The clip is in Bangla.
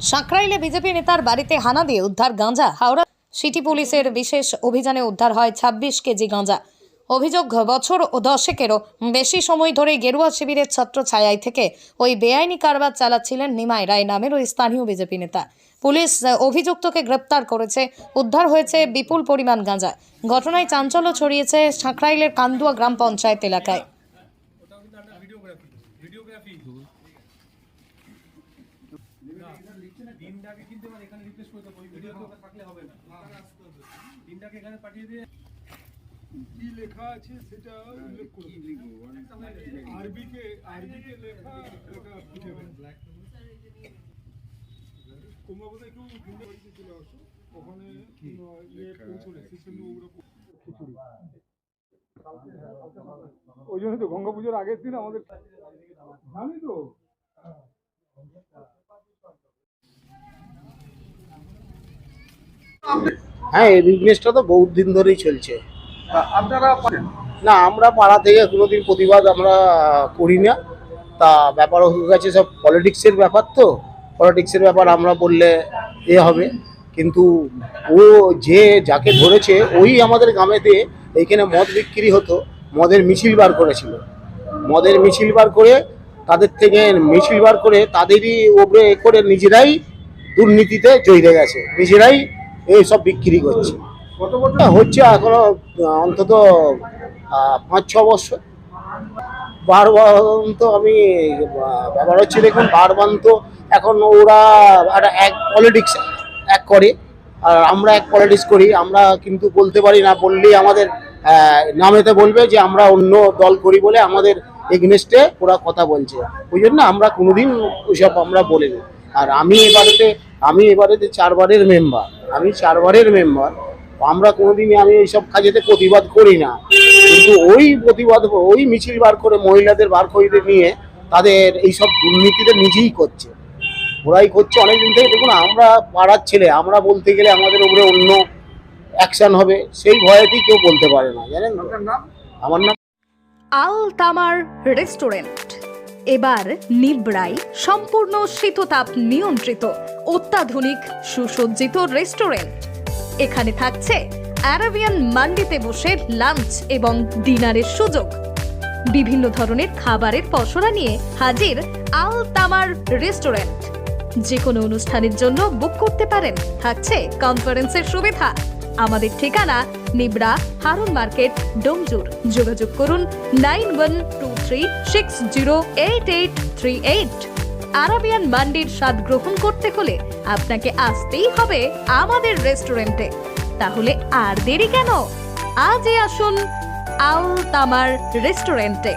সাঁকরাইলে বিজেপি নেতার বাড়িতে হানা দিয়ে উদ্ধার গাঁজা। হাওড়া সিটি পুলিশের বিশেষ অভিযানে উদ্ধার হয় 26 কেজি গাঁজা। অভিযোগ, বছর ও দশেকেরও বেশি সময় ধরে গেরুয়া শিবিরের ছত্র ছায়ায় থেকে ওই বেআইনি কারবার চালাচ্ছিলেন নিমাই রায় নামের ওই স্থানীয় বিজেপি নেতা। পুলিশ অভিযুক্তকে গ্রেপ্তার করেছে। উদ্ধার হয়েছে বিপুল পরিমাণ গাঁজা। ঘটনায় চাঞ্চল্য ছড়িয়েছে সাঁকরাইলের কান্দুয়া গ্রাম পঞ্চায়েত এলাকায়। কি লেখা আছে সেটা উল্লেখ করুন। আরবিকে লেখা এটা খুঁজে বের তোমরা বোধহয় একটু ভিন্ন বাড়িতে চলে আসো, ওখানে পৌঁছলে সেখানে ওরা খিচুড়ি। ওই জন্য তো গঙ্গা পুজোর আগের দিন আমাদের জানি তো। হ্যাঁ, এই বিজনেসটা তো বহুত দিন ধরেই চলছে। আপনারা না, আমরা পাড়া থেকে কোনোদিন প্রতিবাদ আমরা করি না। তা ব্যাপার হয়ে গেছে সব পলিটিক্সের ব্যাপার, তো পলিটিক্সের ব্যাপার আমরা বললে এ হবে। কিন্তু ও যে যাকে ধরেছে ওই আমাদের গ্রামেতে এইখানে মদ বিক্রি হতো, মদের মিছিল বার করেছিল। মদের মিছিল বার করে তাদের থেকে মিছিল বার করে তাদেরই ওপরে এ করে নিজেরাই দুর্নীতিতে জড়িয়ে গেছে, নিজেরাই এইসব বিক্রি করছে। কত বছর হচ্ছে এখনো অন্তত 5-6 বছর। বারবান তো আমি ব্যাপার হচ্ছে, দেখুন বারবান তো এখন ওরা একটা এক পলিটিক্স এক করে আর আমরা এক পলিটিক্স করি। আমরা কিন্তু বলতে পারি না, বললেই আমাদের নামেতে বলবে যে আমরা অন্য দল করি বলে আমাদের এগনেস্টে ওরা কথা বলছে। ওই জন্য আমরা কোনোদিন ওইসব আমরা বলিনি। আর আমি এবারেতে 4 বারের মেম্বার, আমরা কোনোদিনই আমি এইসব কাজেতে প্রতিবাদ করি না। কিন্তু ওই মিছিল বার করে মহিলাদের বার করে নিয়ে তাদের এইসব দুর্নীতিতে নিজেই করছে, ওরাই করছে অনেকদিন থেকে। দেখুন আমরা পাড়ার ছেলে, আমরা বলতে গেলে আমাদের উপরে অন্য অ্যাকশন হবে, সেই ভয়েতেই কেউ বলতে পারে না। জানেন আপনার নাম? আমার নাম আল তামার রেস্টুরেন্ট এবার নিবড়াই সম্পূর্ণ শীততাপ নিয়ন্ত্রিত অত্যাধুনিক সুসজ্জিত রেস্টুরেন্ট। এখানে থাকছে আরাবিয়ান মান্ডিতে বসে লাঞ্চ এবং ডিনারের সুযোগ। বিভিন্ন ধরনের খাবারের পসরা নিয়ে হাজির আল তামার রেস্টুরেন্ট। যে কোনো অনুষ্ঠানের জন্য বুক করতে পারেন, থাকছে কনফারেন্সের সুবিধা। আমাদের ঠিকানা নিবড়া হারুন মার্কেট, ডোমজুর। যোগাযোগ করুন 9123608838। আরাবিয়ান মান্ডির স্বাদ গ্রহণ করতে হলে আপনাকে আসতেই হবে আমাদের রেস্টুরেন্টে। তাহলে আর দেরি কেন? আজই আসুন আল তামার রেস্টুরেন্টে।